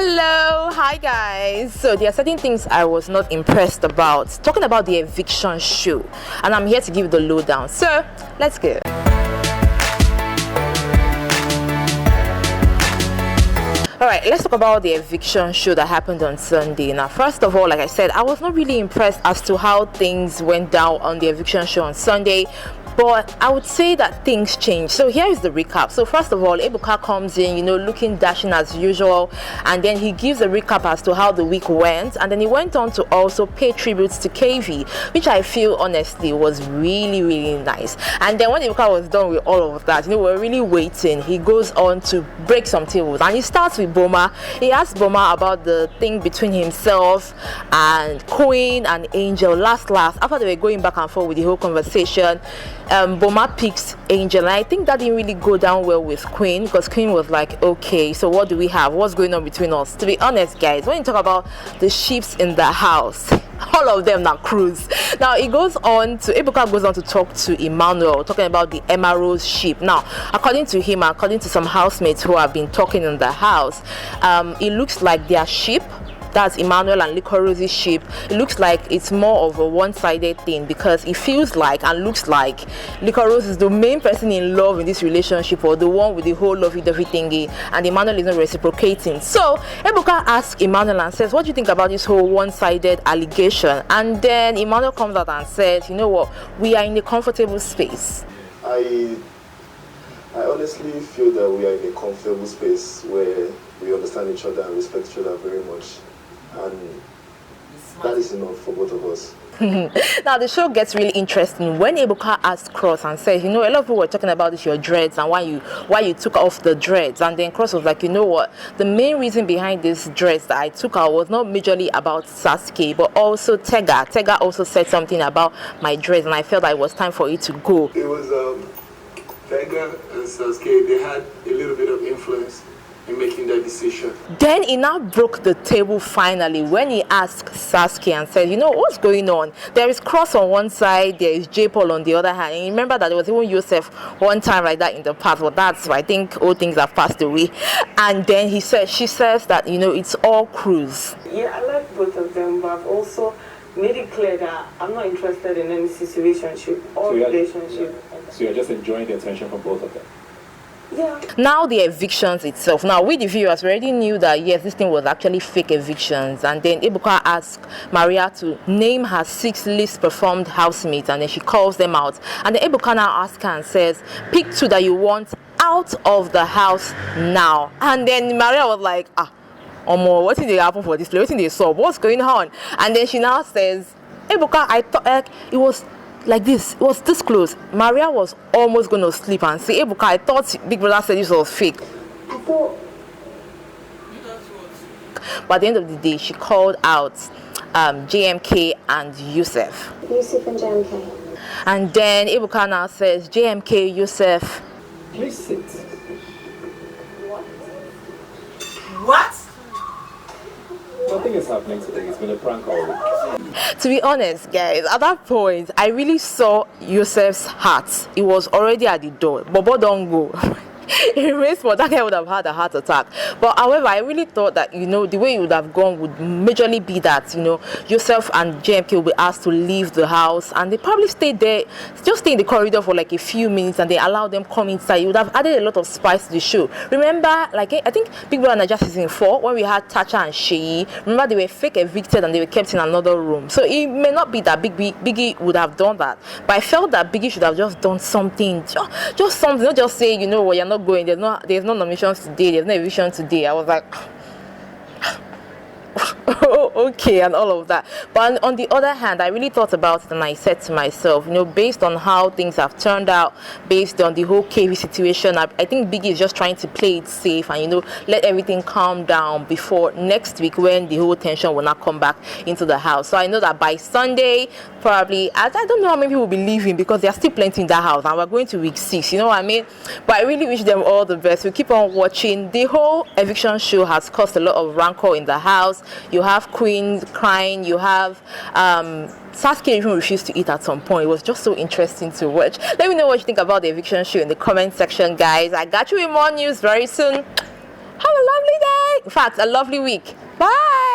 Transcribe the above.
Hello, hi guys. So there are certain things I was not impressed about talking about the eviction show, and I'm here to give the lowdown. So let's go. Alright, let's talk about the eviction show that happened on Sunday. Now, first of all, like I said, I was not really impressed as to how things went down on the eviction show on Sunday, but I would say that things changed. So here is the recap. So first of all, Ebuka comes in, looking dashing as usual, and then he gives a recap as to how the week went, and then he went on to also pay tributes to KV, which I feel honestly was really, really nice. And then when Ebuka was done with all of that, we're really waiting. He goes on to break some tables, and he starts with Boma. He asks Boma about the thing between himself and Queen and Angel. Last, after they were going back and forth with the whole conversation, Boma picks Angel, and I think that didn't really go down well with Queen, because Queen was like, okay, so what do we have? What's going on between us? To be honest, guys, when you talk about the ships in the house, all of them are crews. Now Ebuka goes on to talk to Emmanuel, talking about the Emerald's ship. Now, according to him, according to some housemates who have been talking in the house, it looks like their ship, that's Emmanuel and Licorose's ship, it looks like it's more of a one-sided thing, because it feels like and looks like Licorose is the main person in love in this relationship, or the one with the whole lovey-dovey thingy, and Emmanuel is not reciprocating. So Ebuka asks Emmanuel and says, what do you think about this whole one-sided allegation? And then Emmanuel comes out and says, you know what, we are in a comfortable space. I honestly feel that we are in a comfortable space where we understand each other and respect each other very much. And that is enough for both of us. Now the show gets really interesting when Ebuka asks Cross and says, a lot of people were talking about this, your dreads, and why you took off the dreads. And then Cross was like, you know what, the main reason behind this dreads that I took out was not majorly about Sasuke, but also Tega. Tega also said something about my dreads, and I felt that it was time for it to go. It was Tega and Sasuke, they had a little bit of influence in making that decision. Then he now broke the table finally when he asked Sasuke and said, what's going on? There is Cross on one side, there is J-Paul on the other hand. And you remember that there was even Yosef one time like that in the past, but that's, I think, all things have passed away. And then she says that, it's all crews. Yeah, I like both of them, but I've also made it clear that I'm not interested in any situationship or relationship. So you're just enjoying the attention from both of them? Yeah. Now the evictions itself. Now we the viewers already knew that yes, this thing was actually fake evictions, and then Ebuka asked Maria to name her 6 least performed housemates, and then she calls them out. And then Ebuka now asks her and says, pick 2 that you want out of the house now. And then Maria was like, what did they happen for this place? What did they saw? What's going on? And then she now says, Ebuka, I thought it was like this, it was this close. Maria was almost going to sleep and say, Ebuka, I thought Big Brother said this was fake. I thought. But at the end of the day, she called out JMK and Yusuf. Yusuf and JMK. And then Ebuka now says, JMK, Yusuf. Please sit. What? Nothing is happening today. It's been a prank all week. To be honest, guys, at that point, I really saw Yusuf's heart. It was already at the door. Bobo don't go. It remains for that guy would have had a heart attack. But however, I really thought that the way it would have gone would majorly be that Yusuf and JMK will be asked to leave the house, and they probably stay there, just stay in the corridor for like a few minutes, and they allow them come inside. It would have added a lot of spice to the show. Remember, I think Big Brother Naija season 4 when we had Tacha and Sheyi. Remember, they were fake evicted and they were kept in another room. So it may not be that Biggie would have done that, but I felt that Biggie should have just done something, just something, not just say you're not going, there's no nominations today, there's no eviction today. I was like, okay, and all of that. But on the other hand, I really thought about it, and I said to myself, based on how things have turned out, based on the whole KV situation, I think Biggie is just trying to play it safe and let everything calm down before next week when the whole tension will not come back into the house. So I know that by Sunday, probably, I don't know how many people will be leaving, because there are still plenty in that house, and we're going to week 6, you know what I mean? But I really wish them all the best. We keep on watching. The whole eviction show has caused a lot of rancor in the house. You have Queen crying, you have Sasuke even refused to eat at some point. It was just so interesting to watch. Let me know what you think about the eviction show in the comment section, guys. I got you with more news very soon. Have a lovely day. In fact, a lovely week. Bye.